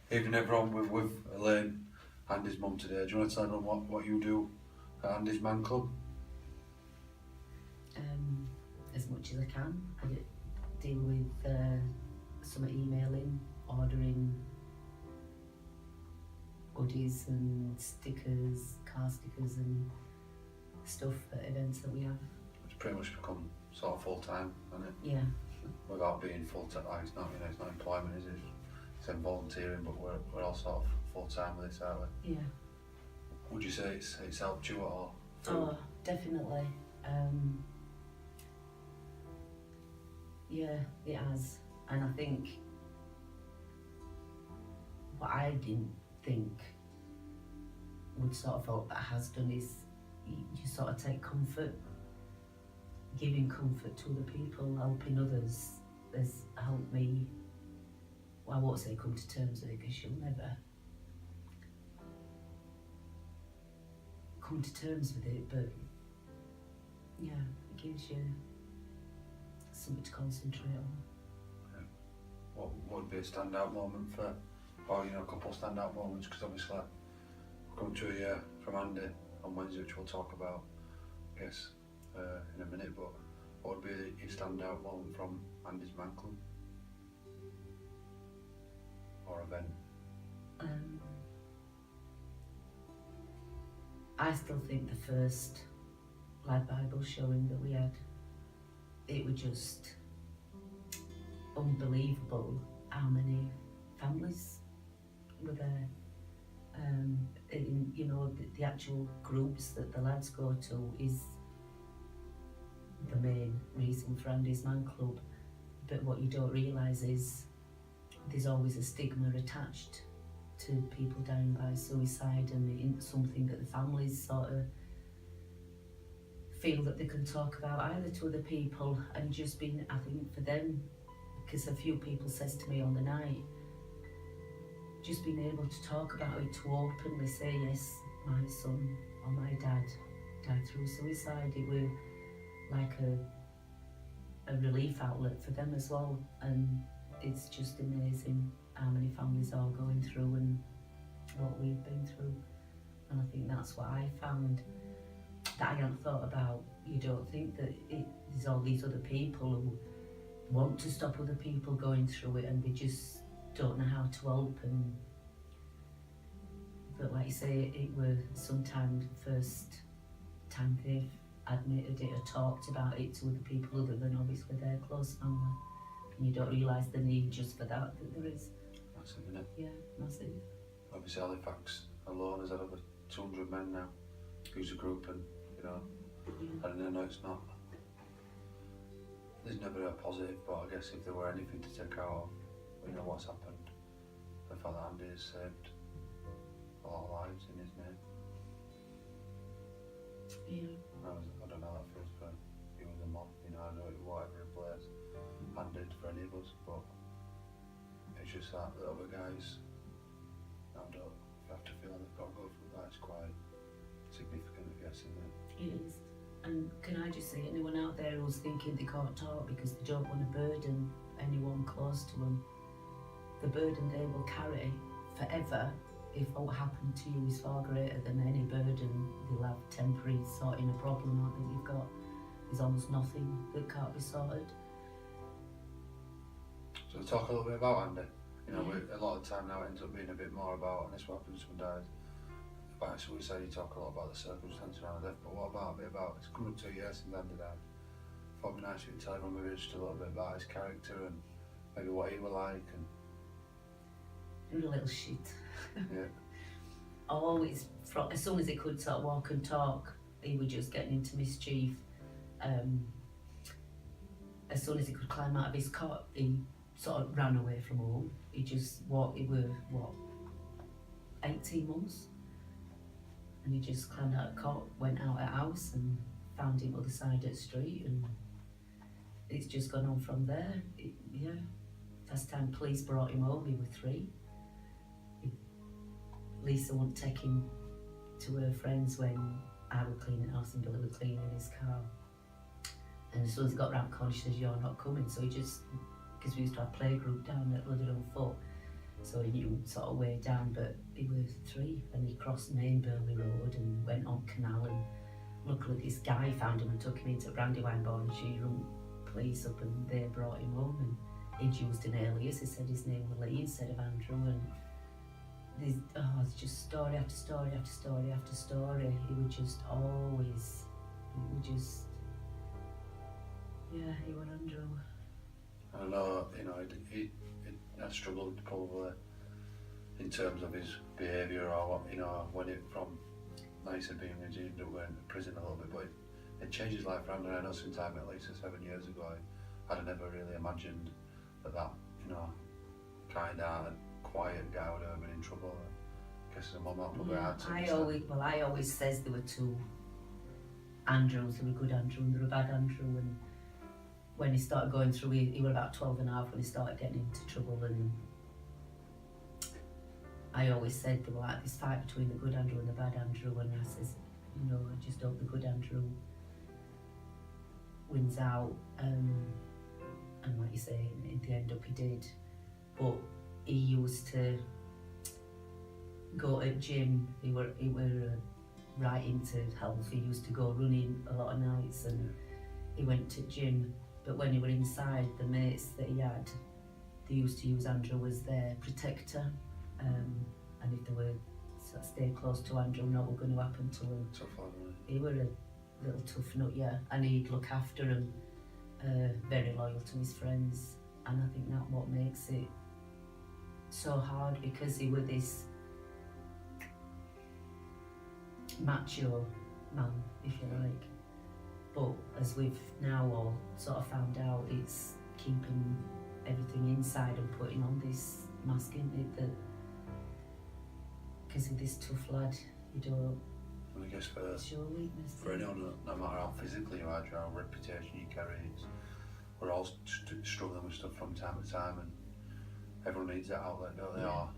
Evening everyone, with Elaine, Andy's mum today. Do you want to tell everyone what you do at Andy's Man Club? As much as I can. I deal with some emailing, ordering goodies and stickers, car stickers and stuff at events that we have. It's pretty much become sort of full time, hasn't it? Yeah. Without being full time, it's not, it's not employment, is it? It's in volunteering, but we're all sort of full time with this, aren't we? Yeah. Would you say it's helped you at all? Oh, definitely. Yeah, it has. And I think what I didn't think would sort of help that has done is you sort of take comfort, giving comfort to other people, helping others has helped me. Well, I won't say come to terms with it because you'll never come to terms with it, but yeah, it gives you something to concentrate on. What would be a standout moment for, or a couple of standout moments? Because obviously we're coming to a year from Andy on Wednesday, which we'll talk about, I guess, in a minute. But what would be a standout moment from Andy's Man Club or event? I still think the first Lad Bible showing that we had, it was just unbelievable how many families were there. The actual groups that the lads go to is the main reason for Andy's Man Club, but what you don't realise is there's always a stigma attached to people dying by suicide, and it's something that the families sort of feel that they can talk about either to other people, and just been, I think for them, because a few people says to me on the night, just being able to talk about it, to openly say, yes, my son or my dad died through suicide, it was like a relief outlet for them as well. And it's just amazing how many families are going through and what we've been through. And I think that's what I found that I hadn't thought about. You don't think that there's all these other people who want to stop other people going through it, and they just don't know how to help. But like you say, it was sometimes the first time they've admitted it or talked about it to other people other than obviously their close family. And you don't realise the need just for that there is. Massive, isn't it? Yeah, massive. Obviously Halifax alone has had over 200 men now who's a group, and I don't know, it's not, there's never a positive, but I guess if there were anything to take out of what's happened, the fact that Andy has saved a lot of lives in his name. Yeah. I don't know how that feels for you as a mom, I know whatever place Andy did for any of us, but it's just that the other guys, I don't have to feel like they've got to go through that. It's quite significant, I guess, isn't it? It is. And can I just say, anyone out there who's thinking they can't talk because they don't want to burden anyone close to them, the burden they will carry forever, if what happened to you is far greater than any burden they'll have temporary sorting a problem out that you've got. There's almost nothing that can't be sorted. So we'll talk a little bit about Andy. A lot of the time now it ends up being a bit more about, and this what happens when someone dies, about suicide. You talk a lot about the circumstances around death, but what about it's coming up 2 years since Andy died. I thought it'd be nice for you to tell everyone maybe just a little bit about his character and maybe what he was like. And He was a little shit. yeah. Always, as soon as he could sort of walk and talk, he was just getting into mischief. As soon as he could climb out of his cot, he sort of ran away from home. He just walked, he were, 18 months? And he just climbed out of the cot, went out of the house and found him other side of the street, and it's just gone on from there. First time police brought him home, he was 3. Lisa wouldn't take him to her friends when I was cleaning the house and Billy was cleaning his car. And as soon as he got round the corner, she says, "You're not coming." So he just, because we used to have playgroup down at Rutherford Foot, so he knew sort of way down, but he was 3 and he crossed Main Burnley Road and went on canal, and luckily this guy found him and took him into Brandywine Board, and she rung police up and they brought him home, and he'd used an alias. He said his name was Lee instead of Andrew, and it's just story after story after story after story. He was just always, he was Andrew. I know, you know, he had struggled probably in terms of his behaviour, or what, you know, when it from nice and being redeemed and went to prison a little bit, but it changed his life around. And I know since I met Lisa 7 years ago, I'd never really imagined that you know, kind-hearted, quiet guy would have been in trouble. I guess as a mum, that probably had to. I always says there were 2 Andrews. There were good Andrew and there were bad Andrew, and when he started going through, he was about 12 and a half when he started getting into trouble, and I always said there was like this fight between the good Andrew and the bad Andrew, and I says, you know, I just hope the good Andrew wins out, and like you say, in the end up he did. But he used to go to gym. He were right into health. He used to go running a lot of nights, and he went to gym. But when he were inside, the mates that he had, they used to use Andrew as their protector, and if they were sort of stay close to Andrew, not what going to happen to him. Tough lad, wasn't He were a little tough nut, yeah, and he'd look after him, very loyal to his friends, and I think that's what makes it so hard, because he was this macho man, if you like. But as we've now all sort of found out, it's keeping everything inside and putting on this mask, in it, that because of this tough lad, you don't And I guess show weakness. for anyone, no matter how physically you are, how reputation you carry, we're all struggling with stuff from time to time, and everyone needs that outlet, don't they? Yeah. Or